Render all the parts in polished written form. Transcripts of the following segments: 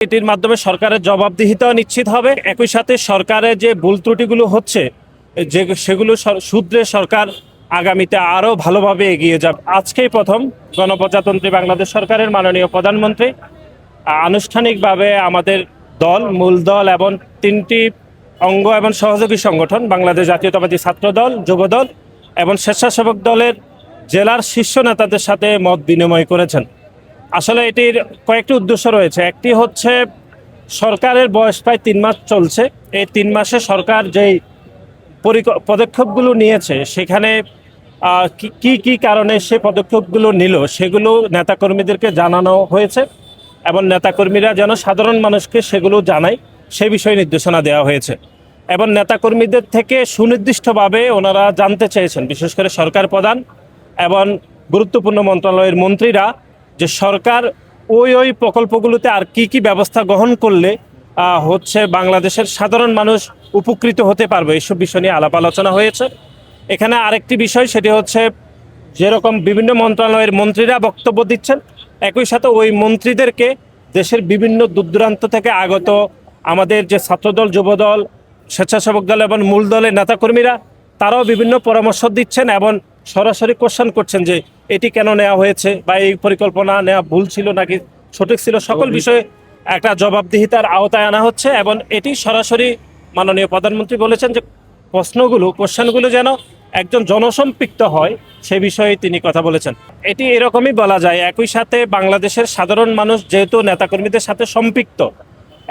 এটির মাধ্যমে সরকারের জবাবদিহিতাও নিশ্চিত হবে। একই সাথে সরকারের যে ভুল ত্রুটিগুলো হচ্ছে সেগুলো শুধরে সরকার আগামীতে আরও ভালোভাবে এগিয়ে যাবে। আজকেই প্রথম গণপ্রজাতন্ত্রী বাংলাদেশ সরকারের মাননীয় প্রধানমন্ত্রী আনুষ্ঠানিকভাবে আমাদের দল, মূল দল এবং 3টি অঙ্গ এবং সহযোগী সংগঠন বাংলাদেশ জাতীয়তাবাদী ছাত্র দল, যুব দল এবং স্বেচ্ছাসেবক দলের জেলার শীর্ষ নেতাদের সাথে মত বিনিময় করেছেন। আসলে এটির কয়েকটি উদ্দেশ্য রয়েছে। একটি হচ্ছে সরকারের বয়স প্রায় 3 মাস চলছে। এই 3 মাসে সরকার যেই পদক্ষেপগুলো নিয়েছে সেখানে কি কি কারণে সে পদক্ষেপগুলো নিল সেগুলো নেতাকর্মীদেরকে জানানো হয়েছে এবং নেতাকর্মীরা যেন সাধারণ মানুষকে সেগুলো জানায় সে বিষয়ে নির্দেশনা দেওয়া হয়েছে। এবং নেতাকর্মীদের থেকে সুনির্দিষ্টভাবে ওনারা জানতে চেয়েছেন, বিশেষ করে সরকার প্রধান এবং গুরুত্বপূর্ণ মন্ত্রণালয়ের মন্ত্রীরা, যে সরকার ওই প্রকল্পগুলোতে আর কি কি ব্যবস্থা গ্রহণ করলে হচ্ছে বাংলাদেশের সাধারণ মানুষ উপকৃত হতে পারবে, এইসব বিষয় নিয়ে আলাপ আলোচনা হয়েছে। এখানে আরেকটি বিষয়, সেটি হচ্ছে যেরকম বিভিন্ন মন্ত্রণালয়ের মন্ত্রীরা বক্তব্য দিচ্ছেন, একই সাথে ওই মন্ত্রীদেরকে দেশের বিভিন্ন দূরদূরান্ত থেকে আগত আমাদের যে ছাত্রদল, যুবদল, স্বেচ্ছাসেবক দল এবং মূল দলের নেতাকর্মীরা তারাও বিভিন্ন পরামর্শ দিচ্ছেন এবং সরাসরি কোশ্চেন করছেন যে এটি কেন নেওয়া হয়েছে বা এই পরিকল্পনা নেওয়া ভুল ছিল নাকি সঠিক ছিল, সকল বিষয়ে একটা জবাবদিহিতার আওতায় আনা হচ্ছে। এবং এটি সরাসরি মাননীয় প্রধানমন্ত্রী বলেছেন যে কোশ্চেনগুলো যেন একজন জনসম্পৃক্ত হয় সে বিষয়ে তিনি কথা বলেছেন। এটি এরকমই বলা যায়। একই সাথে বাংলাদেশের সাধারণ মানুষ যেহেতু নেতাকর্মীদের সাথে সম্পৃক্ত,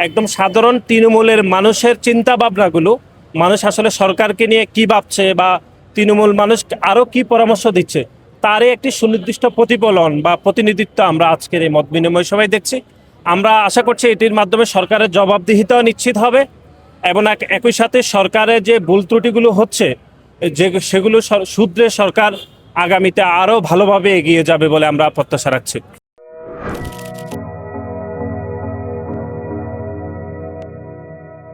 একদম সাধারণ তৃণমূলের মানুষের চিন্তা ভাবনাগুলো, মানুষ আসলে সরকারকে নিয়ে কি ভাবছে বা তৃণমূল মানুষ আরও কি পরামর্শ দিচ্ছে, তারই একটি সুনির্দিষ্ট প্রতিফলন বা প্রতিনিধিত্ব আমরা আজকের এই মত বিনিময় সভায় দেখছি। আমরা আশা করছি এটির মাধ্যমে সরকারের জবাবদিহিতাও নিশ্চিত হবে এবং একই সাথে সরকারের যে ভুল ত্রুটিগুলো হচ্ছে সেগুলো শুধরে সরকার আগামীতে আরও ভালোভাবে এগিয়ে যাবে বলে আমরা প্রত্যাশা রাখছি।